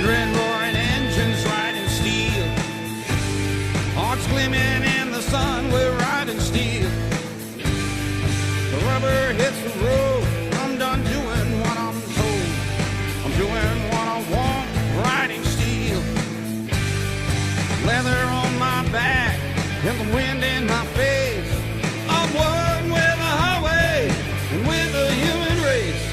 red roaring engines riding steel. Hearts gleaming in the sun, we're riding steel. The rubber hits the road, I'm done doing what I'm told. I'm doing what I want, riding steel. Leather on my back and the wind in my face. I'm one with the highway and with the human race.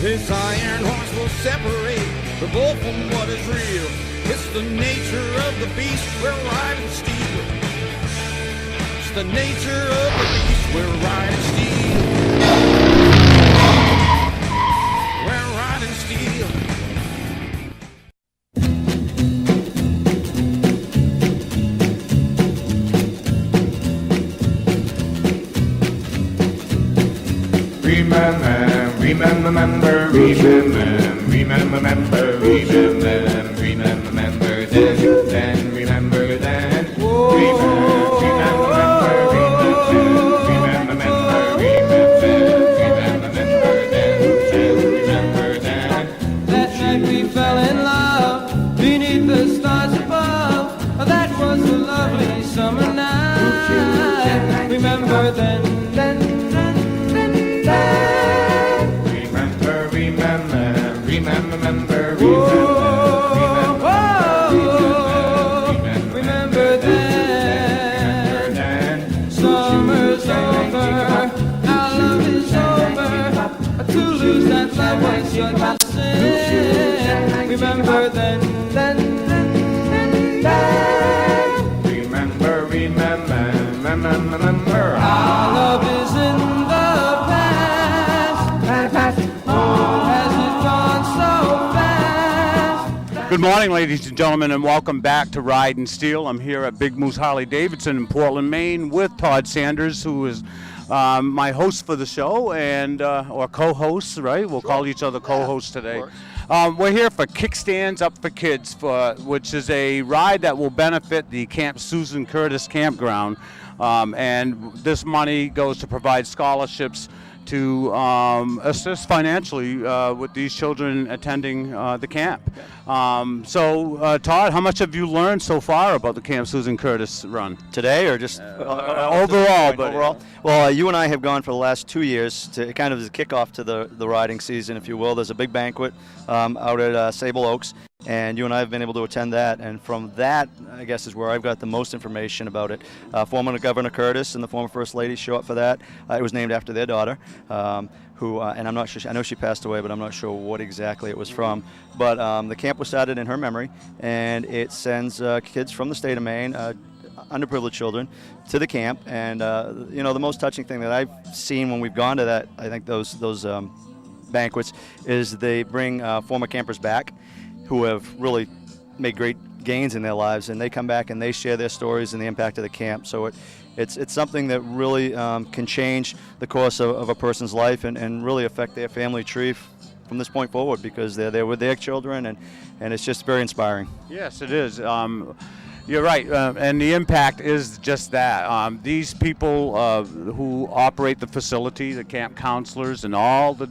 This iron horse will separate the bull from what is real. It's the nature of the beast, we're riding steel. It's the nature of the beast, we're riding steel. We're riding steel. Remember then, remember then. That night we fell in love beneath the stars above. That was a lovely summer night. Remember then. Remember then. Summer's over, our love is over. To lose that love was your sin. Remember then. Remember. Our love is in the past. Oh, has it gone so fast? Good morning, ladies and gentlemen, and welcome back to Ridin Steel. I'm here at Big Moose Harley-Davidson in Portland, Maine, with Todd Sanders, who is my host for the show, and or co-host, right? We'll call each other co-hosts today. We're here for Kickstands Up for Kids, which is a ride that will benefit the Camp Susan Curtis Campground, and this money goes to provide scholarships to assist financially with these children attending the camp. So, Todd, how much have you learned so far about the Camp Susan Curtis run? Today or just overall? Overall? Well, you and I have gone for the last 2 years to kind of as a kickoff to the riding season, if you will. There's a big banquet out at Sable Oaks, and you and I have been able to attend that. And from that, I guess, is where I've got the most information about it. Former Governor Curtis and the former First Lady show up for that. It was named after their daughter. Who and I'm not sure. I know she passed away, but I'm not sure what exactly it was from. But the camp was started in her memory, and it sends kids from the state of Maine, underprivileged children, to the camp. And you know, the most touching thing that I've seen when we've gone to that, I think those banquets, is they bring former campers back who have really made great gains in their lives, and they come back and they share their stories and the impact of the camp. So it's something that really can change the course of a person's life and really affect their family tree from this point forward, because they're there with their children, and it's just very inspiring. Yes, it is. You're right, and the impact is just that. These people who operate the facility, the camp counselors, and all the,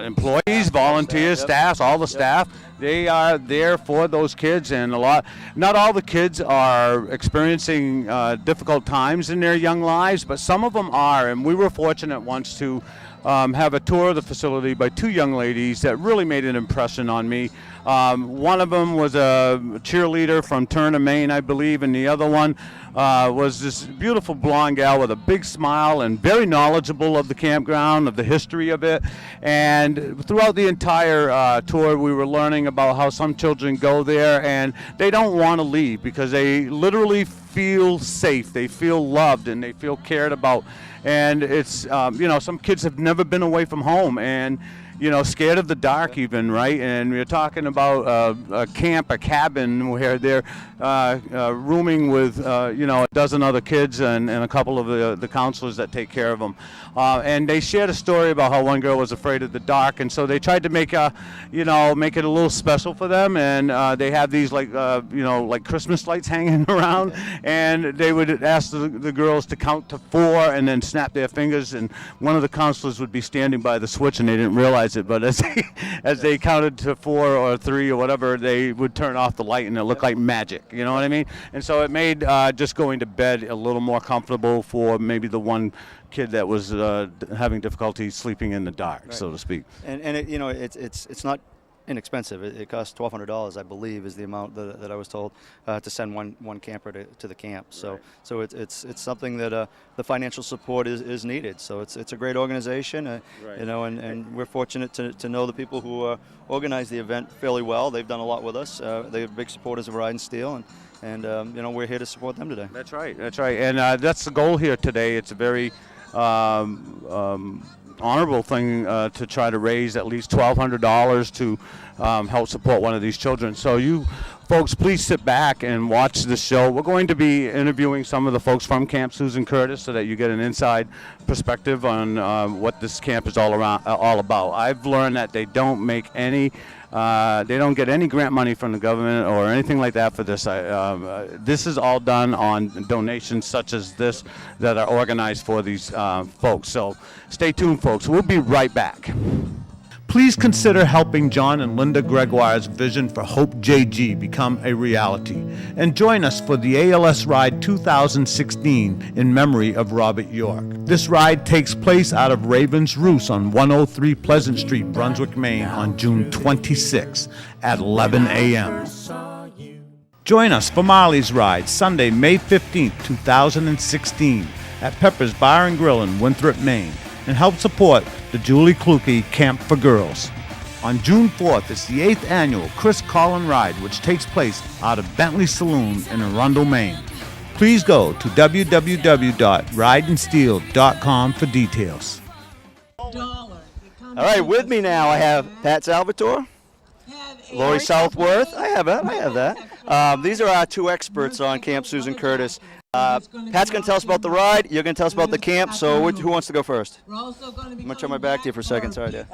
employees, volunteers, staff, all the staff, they are there for those kids, and not all the kids are experiencing difficult times in their young lives, but some of them are, and we were fortunate once to have a tour of the facility by two young ladies that really made an impression on me. One of them was a cheerleader from Turner, Maine, I believe, and the other one was this beautiful blonde gal with a big smile and very knowledgeable of the campground, of the history of it. And throughout the entire tour, we were learning about how some children go there and they don't want to leave because they literally feel safe, they feel loved, and they feel cared about. And it's, some kids have never been away from home and, scared of the dark even, right? And we're talking about a camp, a cabin where they're rooming with, a dozen other kids and a couple of the counselors that take care of them. And they shared a story about how one girl was afraid of the dark, and so they tried to make it a little special for them. And they have these like Christmas lights hanging around, and they would ask the girls to count to 4 and then snap their fingers, and one of the counselors would be standing by the switch, and they didn't realize it, but as they counted to 4 or 3 or whatever, they would turn off the light, and it looked like magic. You know what I mean? And so it made just going to bed a little more comfortable for maybe the one kid that was having difficulty sleeping in the dark, so to speak. And it, it's not inexpensive. It costs $1,200, I believe, is the amount that I was told to send one camper to the camp. So it's something that the financial support is needed. So it's a great organization, and we're fortunate to know the people who organize the event fairly well. They've done a lot with us. They're big supporters of Ridin Steel, and we're here to support them today. That's right, and that's the goal here today. It's a very honorable thing to try to raise at least $1,200 to help support one of these children. So you folks, please sit back and watch this show. We're going to be interviewing some of the folks from Camp Susan Curtis so that you get an inside perspective on what this camp is all about. I've learned that they don't make any they don't get any grant money from the government or anything like that for this. This is all done on donations such as this that are organized for these folks. So stay tuned, folks. We'll be right back. Please consider helping John and Linda Gregoire's vision for Hope JG become a reality, and join us for the ALS Ride 2016 in memory of Robert York. This ride takes place out of Raven's Roost on 103 Pleasant Street, Brunswick, Maine on June 26 at 11 a.m. Join us for Marley's Ride Sunday, May 15, 2016 at Pepper's Bar and Grill in Winthrop, Maine, and help support the Julie Kluge Camp for Girls. On June 4th, it's the 8th annual Chris Collin Ride, which takes place out of Bentley Saloon in Arundel, Maine. Please go to www.ridinsteel.com for details. All right, with me now I have Pat Salvatore, Lori Southworth. I have that. These are our two experts on Camp Susan Curtis. Pat's going to tell us about the ride. You're going to tell us about the camp. So who wants to go first? I'm going to turn my back to you for a second. Sorry, dear.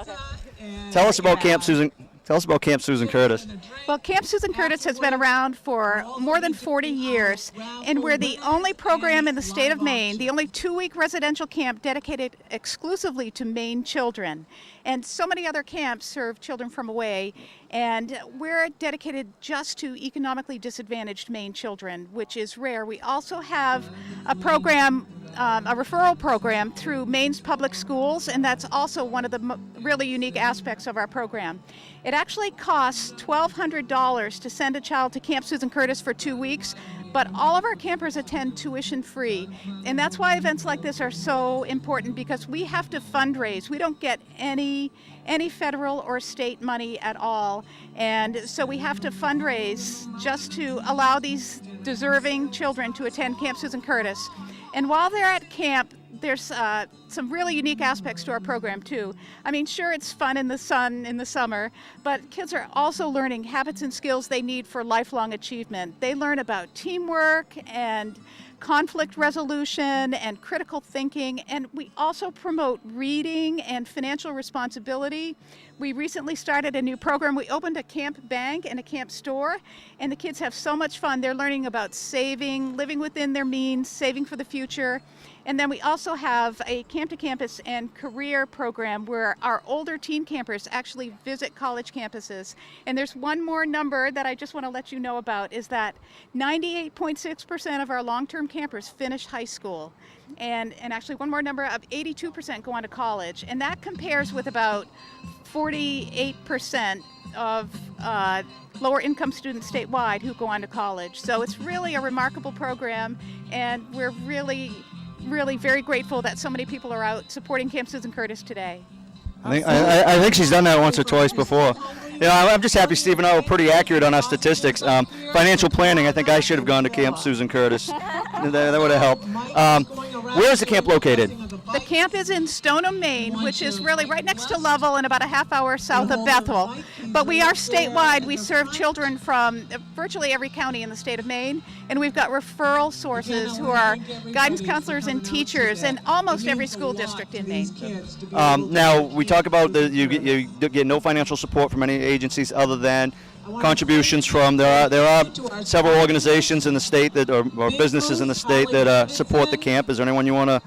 Tell us about Camp Susan. Tell us about Camp Susan Curtis. Well, Camp Susan Curtis has been around for more than 40 years, and we're the only program in the state of Maine, the only 2-week residential camp dedicated exclusively to Maine children. And so many other camps serve children from away, and we're dedicated just to economically disadvantaged Maine children, which is rare. We also have a program, a referral program through Maine's public schools, and that's also one of the really unique aspects of our program. It actually costs $1,200 to send a child to Camp Susan Curtis for 2 weeks, but all of our campers attend tuition free. And that's why events like this are so important, because we have to fundraise. We don't get any federal or state money at all. And so we have to fundraise just to allow these deserving children to attend Camp Susan Curtis. And while they're at camp, there's some really unique aspects to our program too. I mean, sure, it's fun in the sun in the summer, but kids are also learning habits and skills they need for lifelong achievement. They learn about teamwork and conflict resolution and critical thinking, and we also promote reading and financial responsibility. We recently started a new program. We opened a camp bank and a camp store, and the kids have so much fun. They're learning about saving, living within their means, saving for the future. And then we also have a Camp to Campus and career program where our older teen campers actually visit college campuses. And there's one more number that I just want to let you know about, is that 98.6% of our long-term campers finish high school. And actually one more number of 82% go on to college. And that compares with about 48% of lower income students statewide who go on to college. So it's really a remarkable program, and we're really very grateful that so many people are out supporting Camp Susan Curtis today. I think she's done that once or twice before. I'm just happy Steve and I were pretty accurate on our statistics. Financial planning, I think I should have gone to Camp Susan Curtis. That would have helped. Where is the camp located? The camp is in Stoneham, Maine, which is really right next to Lovell and about a half hour south of Bethel. But we are statewide. We serve children from virtually every county in the state of Maine, and we've got referral sources who are guidance counselors and teachers in almost every school district in Maine. Now, we talk about you get no financial support from any agencies other than contributions from. There are several organizations in the state that or businesses in the state that support the camp. Is there anyone you want to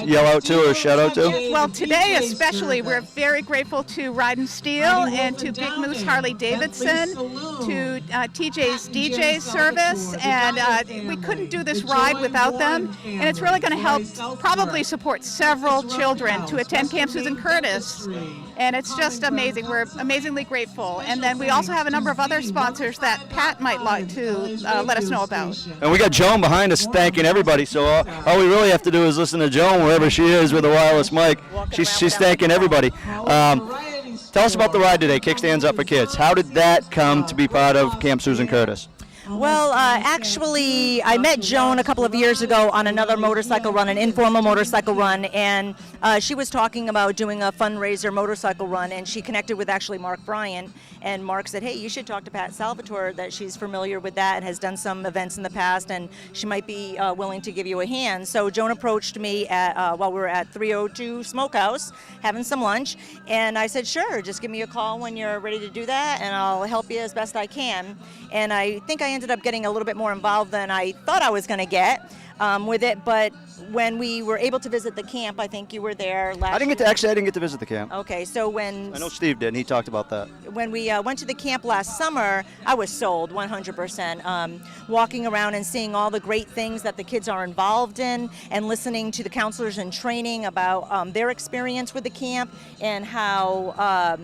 yell out to or shout out to? Well, today especially, we're very grateful to Ridin Steel and to Big Moose Harley Davidson, to TJ's DJ service, and we couldn't do this ride without them. And it's really going to help probably support several children to attend Camp Susan Curtis. And it's just amazing. We're amazingly grateful. And then we also have a number of other sponsors that Pat might like to let us know about. And we got Joan behind us thanking everybody. So all we really have to do is listen to Joan wherever she is with a wireless mic. She's thanking everybody. Tell us about the ride today, Kickstands Up for Kids. How did that come to be part of Camp Susan Curtis? Well, actually, I met Joan a couple of years ago on another motorcycle run, an informal motorcycle run, and she was talking about doing a fundraiser motorcycle run, and she connected with actually Mark Bryant, and Mark said, hey, you should talk to Pat Salvatore, that she's familiar with that and has done some events in the past, and she might be willing to give you a hand. So Joan approached me while we were at 302 Smokehouse having some lunch, and I said, sure, just give me a call when you're ready to do that, and I'll help you as best I can. And I think I ended up getting a little bit more involved than I thought I was going to get with it. But when we were able to visit the camp, I think you were there last I didn't get to visit the camp. Okay, so when... I know Steve did, and he talked about that. When we went to the camp last summer, I was sold 100%. Walking around and seeing all the great things that the kids are involved in and listening to the counselors in training about their experience with the camp and how...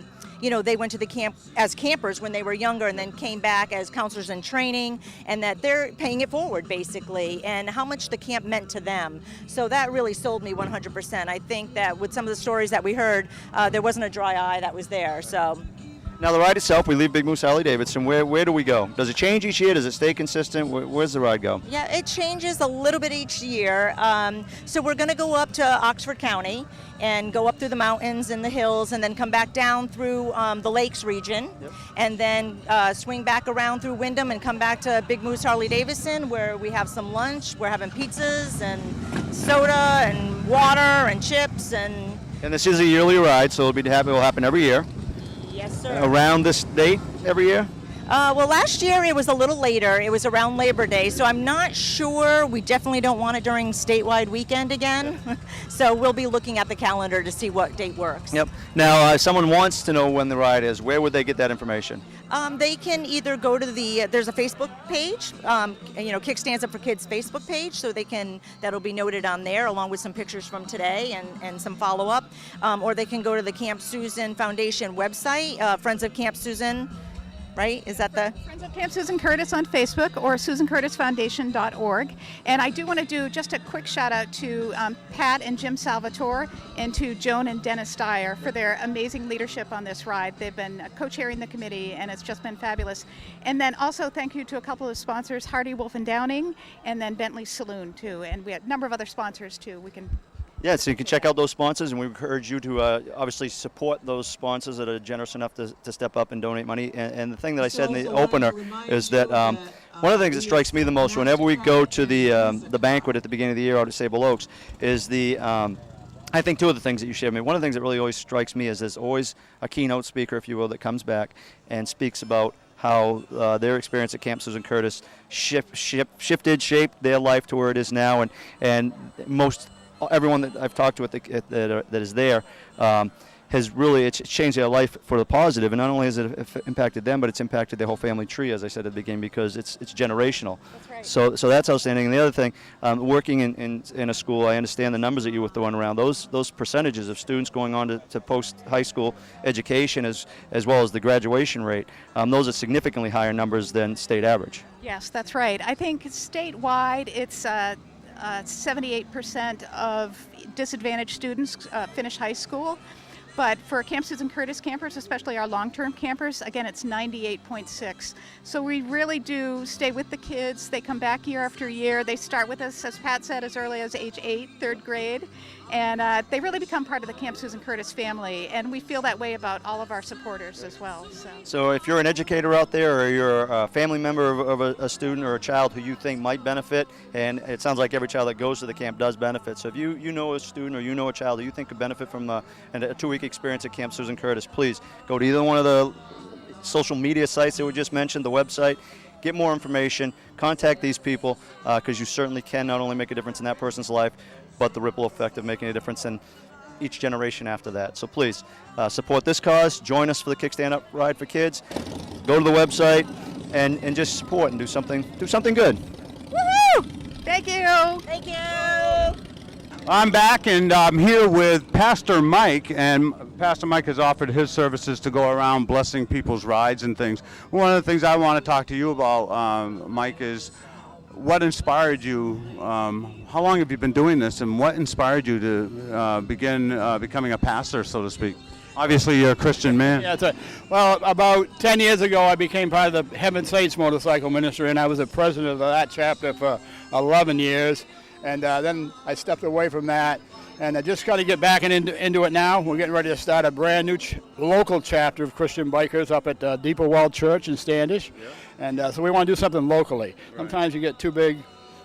they went to the camp as campers when they were younger and then came back as counselors in training, and that they're paying it forward basically, and how much the camp meant to them. So that really sold me 100%. I think that with some of the stories that we heard, there wasn't a dry eye that was there. So. Now the ride itself, we leave Big Moose Harley Davidson. Where do we go? Does it change each year? Does it stay consistent? Where's the ride go? Yeah, it changes a little bit each year. So we're going to go up to Oxford County and go up through the mountains and the hills and then come back down through the lakes region. Yep. And then swing back around through Wyndham and come back to Big Moose Harley Davidson, where we have some lunch. We're having pizzas and soda and water and chips. And this is a yearly ride, so it will happen every year. Yes, sir. Around this date every year? Well, last year it was a little later. It was around Labor Day, so I'm not sure. We definitely don't want it during statewide weekend again. So we'll be looking at the calendar to see what date works. Yep. Now, if someone wants to know when the ride is, where would they get that information? They can either go to there's a Facebook page, Kickstands Up for Kids Facebook page, so that'll be noted on there along with some pictures from today and some follow-up. Or they can go to the Camp Susan Foundation website, Friends of Camp Susan. Right? Is that the... Friends of Camp Susan Curtis on Facebook or SusanCurtisFoundation.org. And I do want to do just a quick shout out to Pat and Jim Salvatore and to Joan and Dennis Dyer for their amazing leadership on this ride. They've been co-chairing the committee and it's just been fabulous. And then also thank you to a couple of sponsors, Hardy, Wolf and Downing, and then Bentley Saloon too. And we have a number of other sponsors too. Yeah, so you can check out those sponsors, and we encourage you to obviously support those sponsors that are generous enough to step up and donate money. And the thing that I said in the opener is that one of the things that strikes me the most whenever we go to the banquet at the beginning of the year out at Sable Oaks is I think two of the things that you shared with me. One of the things that really always strikes me is there's always a keynote speaker, if you will, that comes back and speaks about how their experience at Camp Susan Curtis shaped their life to where it is now, and everyone that I've talked to that is there has really it's changed their life for the positive, and not only has it impacted them, but it's impacted their whole family tree, as I said at the beginning, because it's generational. That's right. So that's outstanding. And the other thing, working in a school, I understand the numbers that you were throwing around. Those percentages of students going on to post high school education as well as the graduation rate, those are significantly higher numbers than state average. Yes, that's right. I think statewide it's 78% of disadvantaged students finish high school. But for Camp Susan Curtis campers, especially our long-term campers, again, it's 98.6. So we really do stay with the kids. They come back year after year. They start with us, as Pat said, as early as age 8, 3rd grade. And they really become part of the Camp Susan Curtis family. And we feel that way about all of our supporters as well. So if you're an educator out there, or you're a family member of a student or a child who you think might benefit, and it sounds like every child that goes to the camp does benefit. So if you know a student or you know a child that you think could benefit from a 2-week experience at Camp Susan Curtis, please go to either one of the social media sites that were just mentioned, the website. Get more information, contact these people, because you certainly can not only make a difference in that person's life, but the ripple effect of making a difference in each generation after that. So please support this cause, join us for the Kickstand Up Ride for Kids, go to the website, and just support and do something good. Woohoo! Thank you. Thank you. I'm back, and I'm here with Pastor Mike, and Pastor Mike has offered his services to go around blessing people's rides and things. One of the things I want to talk to you about, Mike, is what inspired you? How long have you been doing this, and what inspired you to begin becoming a pastor, so to speak? Obviously, you're a Christian man. Yeah, that's right. Well, about 10 years ago, I became part of the Heaven Saints motorcycle ministry, and I was the president of that chapter for 11 years. And then I stepped away from that, and I just got to get back into it now. We're getting ready to start a brand new local chapter of Christian bikers up at Deeper Well Church in Standish. Yeah. And so we want to do something locally. Right. Sometimes you get too big,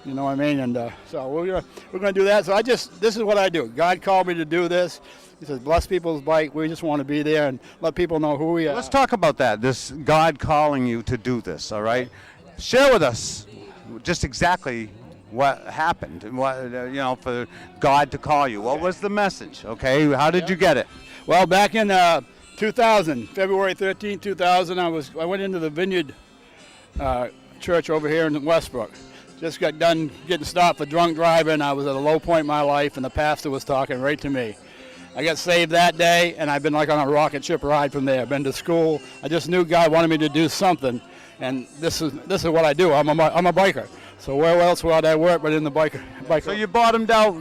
you know what I mean? And so we're gonna do that. So this is what I do. God called me to do this. He says, bless people's bike. We just want to be there and let people know who we are. Let's talk about that, this God calling you to do this, all right? Share with us just exactly what happened, for God to call you. What was the message, okay? How did you get it? Well, back in 2000, February 13, 2000, I went into the Vineyard church over here in Westbrook. Just got done getting stopped for drunk driving. I was at a low point in my life, and the pastor was talking right to me. I got saved that day, and I've been like on a rocket ship ride from there. I've been to school. I just knew God wanted me to do something, and this is what I do. I'm a biker. So where else would I work but in the biker? So you bottomed out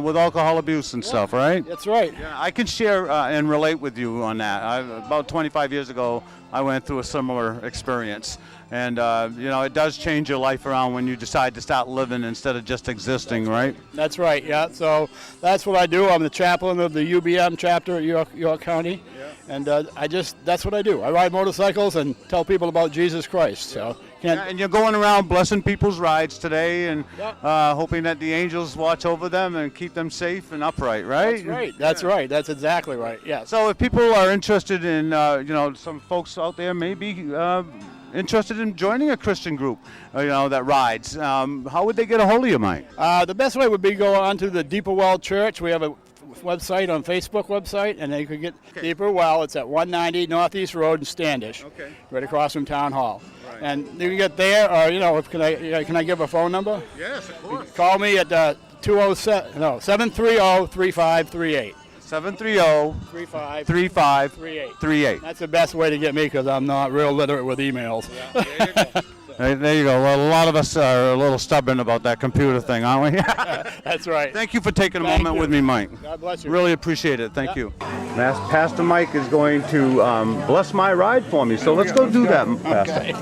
with alcohol abuse and stuff, right? That's right. Yeah, I can share and relate with you on that. About 25 years ago, I went through a similar experience. And, it does change your life around when you decide to start living instead of just existing, right? That's right, yeah. So that's what I do. I'm the chaplain of the UBM chapter at York County. Yeah. And that's what I do. I ride motorcycles and tell people about Jesus Christ. So and you're going around blessing people's rides today and hoping that the angels watch over them and keep them safe and upright, right? That's right. That's right. That's exactly right, yeah. So if people are interested in, some folks out there may be interested in joining a Christian group, that rides, how would they get a hold of you, Mike? The best way would be go on to the Deeper Well Church. We have a website on Facebook website, and they could get Deeper Well. It's at 190 Northeast Road in Standish, right across from Town Hall. Right. And you can get there, or can I give a phone number? Yes, of course. Call me at 730-3538. 730-3538. That's the best way to get me because I'm not real literate with emails. Yeah, there you go. There you go. Well, a lot of us are a little stubborn about that computer thing, aren't we? That's right. Thank you for taking a moment with me, Mike. God bless you. Really appreciate it. Thank you. Pastor Mike is going to bless my ride for me, so let's go do that, Pastor. Okay.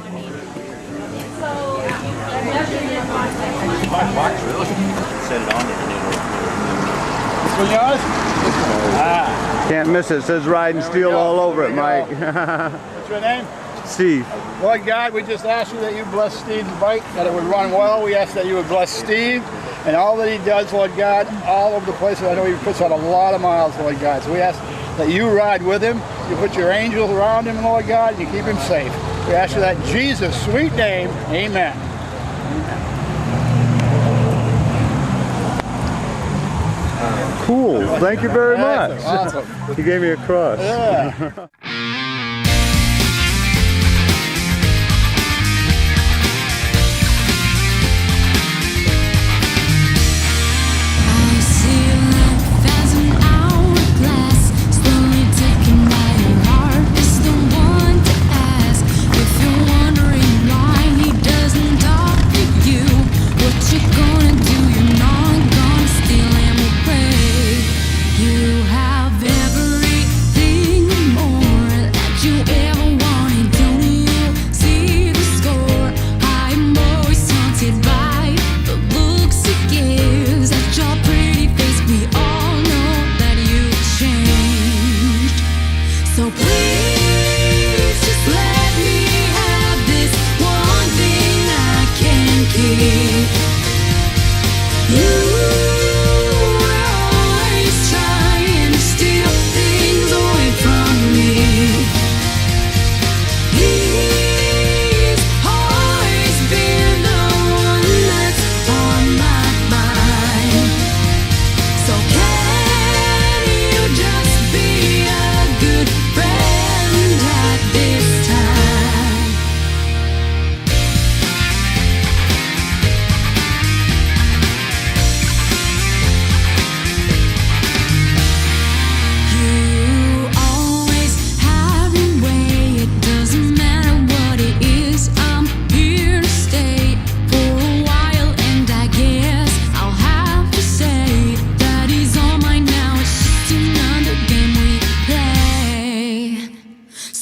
Set it on there. This one yours? Can't miss it. It says Ridin Steel all over it, Mike. What's your name? Steve. Lord God, we just ask you that you bless Steve's bike, that it would run well. We ask that you would bless Steve and all that he does, Lord God, all over the places. I know he puts out a lot of miles, Lord God. So we ask that you ride with him, you put your angels around him, Lord God, and you keep him safe. We ask you that in Jesus' sweet name, amen. Cool. Thank you very much. Awesome. You gave me a cross. Yeah. He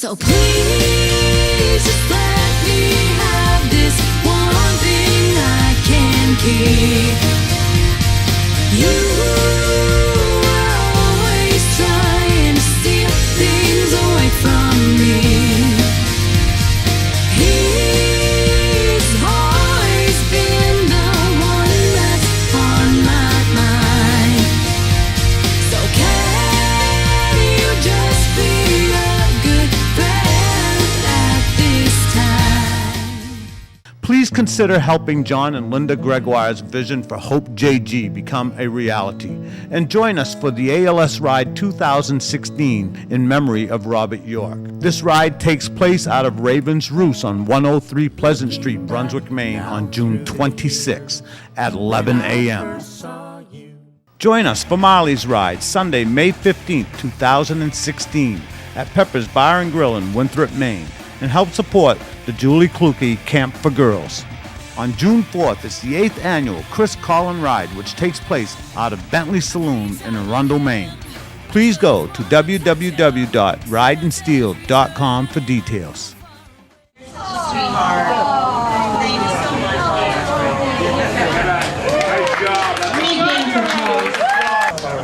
So please just let me have this one thing I can keep. You were always trying to steal things away from me. He's always been the one that's on my mind. So can you just be a good friend at this time? Please consider helping John and Linda Gregoire's vision for Hope JG become a reality, and join us for the ALS Ride 2016 in memory of Robert York. This ride takes place out of Raven's Roost on 103 Pleasant Street, Brunswick, Maine on June 26 at 11 a.m. Join us for Marley's Ride Sunday, May 15, 2016 at Pepper's Bar and Grill in Winthrop, Maine, and help support the Julie Kluge Camp for Girls. On June 4th, it's the 8th annual Chris Collin Ride, which takes place out of Bentley Saloon in Arundel, Maine. Please go to www.ridinsteel.com for details.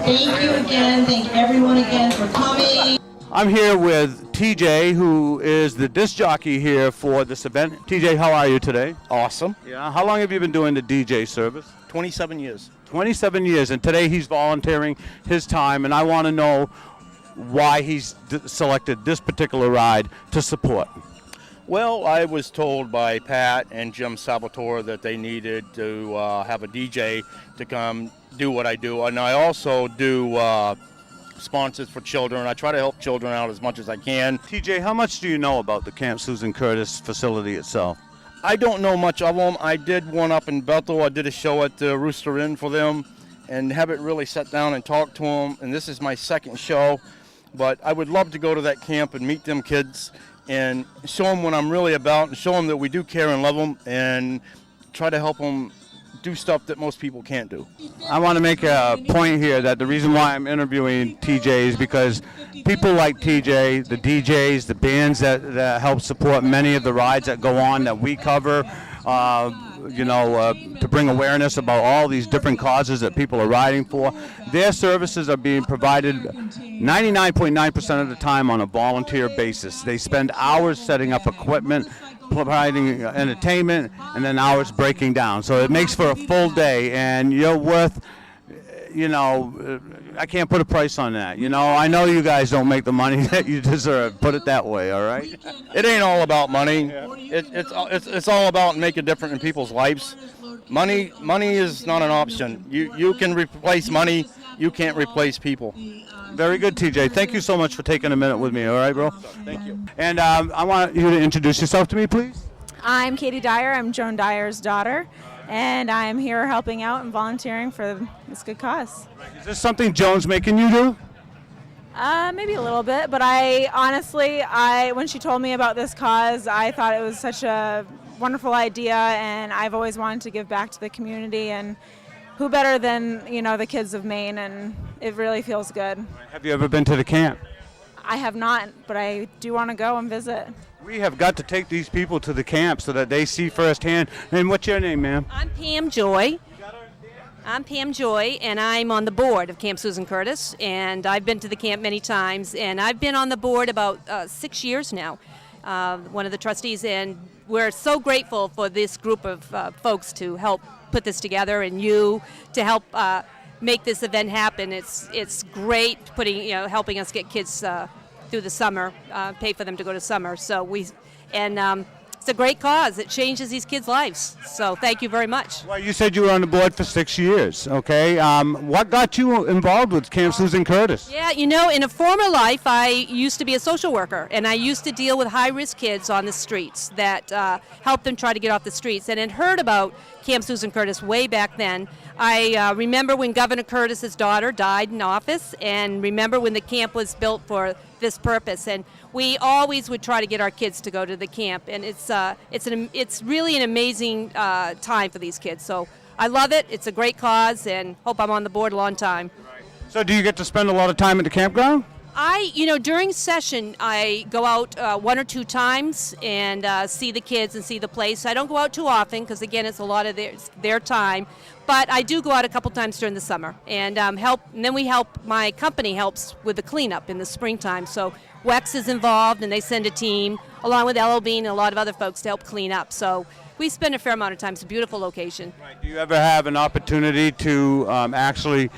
Thank you again. Thank everyone again for coming. I'm here with TJ, who is the disc jockey here for this event. TJ, how are you today? Awesome. Yeah. How long have you been doing the DJ service? 27 years. 27 years, and today he's volunteering his time, and I want to know why he's selected this particular ride to support. Well, I was told by Pat and Jim Salvatore that they needed to have a DJ to come do what I do, and I also do sponsors for children. I try to help children out as much as I can. TJ, how much do you know about the Camp Susan Curtis facility itself? I don't know much of them. I did one up in Bethel. I did a show at the Rooster Inn for them and haven't really sat down and talked to them, and this is my second show. But I would love to go to that camp and meet them kids and show them what I'm really about and show them that we do care and love them and try to help them do stuff that most people can't do. I want to make a point here that the reason why I'm interviewing TJ is because people like TJ, the DJs, the bands that help support many of the rides that go on that we cover, to bring awareness about all these different causes that people are riding for. Their services are being provided 99.9% of the time on a volunteer basis. They spend hours setting up equipment, providing entertainment, and then hours breaking down. So it makes for a full day, and you're worth, I can't put a price on that. I know you guys don't make the money that you deserve. Put it that way, all right? It ain't all about money. It's all about making a difference in people's lives. Money is not an option. You can replace money. You can't replace people. Very good, TJ. Thank you so much for taking a minute with me, all right, bro? Thank you. And I want you to introduce yourself to me, please. I'm Katie Dyer. I'm Joan Dyer's daughter, and I'm here helping out and volunteering for this good cause. Is this something Joan's making you do? Maybe a little bit, but when she told me about this cause, I thought it was such a wonderful idea, and I've always wanted to give back to the community, and who better than, the kids of Maine, and it really feels good. Have you ever been to the camp? I have not, but I do want to go and visit. We have got to take these people to the camp so that they see firsthand. And what's your name, ma'am? I'm Pam Joy. And I'm on the board of Camp Susan Curtis, and I've been to the camp many times, and I've been on the board about 6 years now, one of the trustees, and we're so grateful for this group of folks to help put this together, and you to help make this event happen. It's great helping us get kids through the summer, pay for them to go to summer. So it's a great cause. It changes these kids' lives. So thank you very much. Well, you said you were on the board for 6 years, okay? What got you involved with Camp Susan Curtis? Yeah, in a former life, I used to be a social worker, and I used to deal with high-risk kids on the streets that helped them try to get off the streets, and had heard about Camp Susan Curtis way back then. I remember when Governor Curtis's daughter died in office, and remember when the camp was built for this purpose, and we always would try to get our kids to go to the camp, and it's really an amazing time for these kids. So I love it. It's a great cause, and hope I'm on the board a long time. So do you get to spend a lot of time at the campground? During session, I go out 1 or 2 times and see the kids and see the place. I don't go out too often because, again, it's a lot of their time. But I do go out a couple times during the summer and help. And then my company helps with the cleanup in the springtime. So WEX is involved, and they send a team along with LL Bean and a lot of other folks to help clean up. So we spend a fair amount of time. It's a beautiful location. Right. Do you ever have an opportunity to actually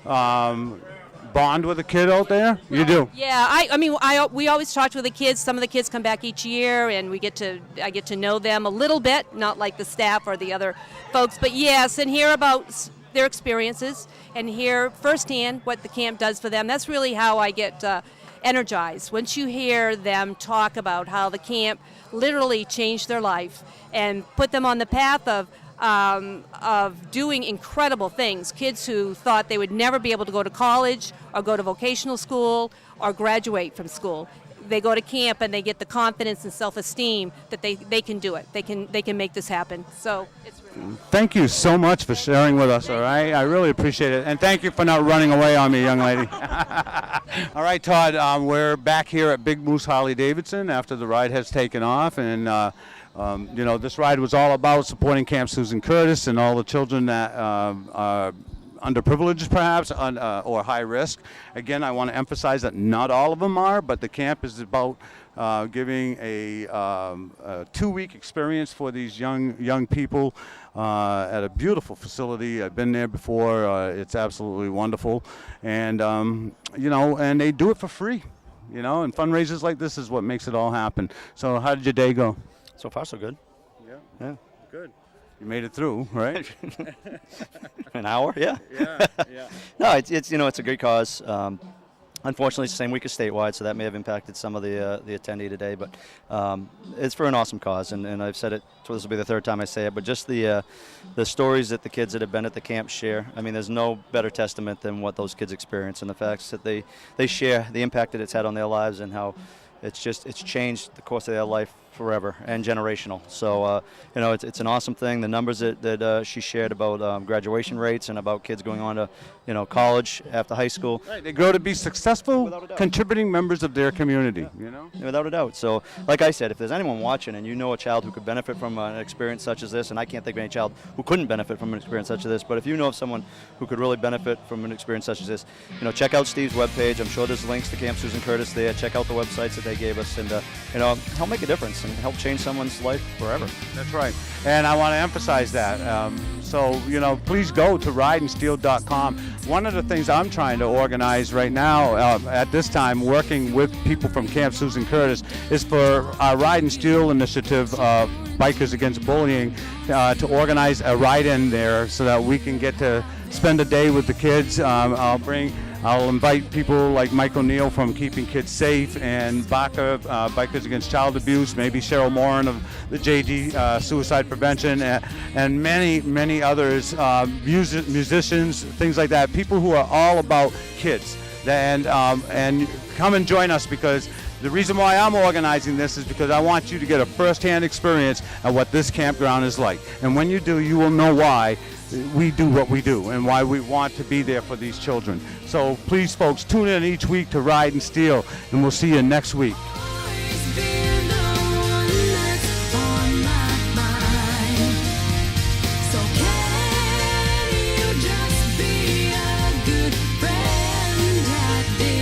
bond with a kid out there? You do? Yeah, we always talk with the kids. Some of the kids come back each year, and I get to know them a little bit, not like the staff or the other folks, but yes, and hear about their experiences and hear firsthand what the camp does for them. That's really how I get energized. Once you hear them talk about how the camp literally changed their life and put them on the path of doing incredible things. Kids who thought they would never be able to go to college or go to vocational school or graduate from school. They go to camp and they get the confidence and self-esteem that they can do it. They can make this happen. So it's really Thank you so much for sharing with us, all right? I really appreciate it. And thank you for not running away on me, young lady. All right, Todd, we're back here at Big Moose Harley-Davidson after the ride has taken off. And this ride was all about supporting Camp Susan Curtis and all the children that are underprivileged, perhaps, or high risk. Again, I want to emphasize that not all of them are, but the camp is about giving a 2-week experience for these young people at a beautiful facility. I've been there before. It's absolutely wonderful, and and they do it for free. And fundraisers like this is what makes it all happen. So, how did your day go? So far, so good. Yeah. Good. You made it through, right? An hour, yeah. Yeah. No, it's a great cause. Unfortunately, it's the same week as statewide, so that may have impacted some of the attendee today. But it's for an awesome cause, and I've said it. So this will be the third time I say it. But just the stories that the kids that have been at the camp share. I mean, there's no better testament than what those kids experience, and the facts that they share, the impact that it's had on their lives, and how it's changed the course of their life forever and generational. So it's an awesome thing. The numbers that she shared about graduation rates and about kids going on to college after high school. Right, they grow to be successful, contributing members of their community. Without a doubt. So, like I said, if there's anyone watching and you know a child who could benefit from an experience such as this, and I can't think of any child who couldn't benefit from an experience such as this, but if you know of someone who could really benefit from an experience such as this, check out Steve's webpage. I'm sure there's links to Camp Susan Curtis there. Check out the websites that they gave us, and help make a difference and help change someone's life forever. That's right. And I want to emphasize that. Please go to ridinsteel.com. One of the things I'm trying to organize right now at this time, working with people from Camp Susan Curtis, is for our Ridin Steel initiative, Bikers Against Bullying, to organize a ride-in there so that we can get to spend a day with the kids. I'll invite people like Mike O'Neill from Keeping Kids Safe and Baca, Bikers Against Child Abuse, maybe Cheryl Moran of the JD Suicide Prevention, and many, many others, musicians, things like that, people who are all about kids. And come and join us, because the reason why I'm organizing this is because I want you to get a first-hand experience of what this campground is like. And when you do, you will know why we do what we do and why we want to be there for these children. So please, folks, tune in each week to Ridin Steel, and we'll see you next week. Can you just be a good friend at this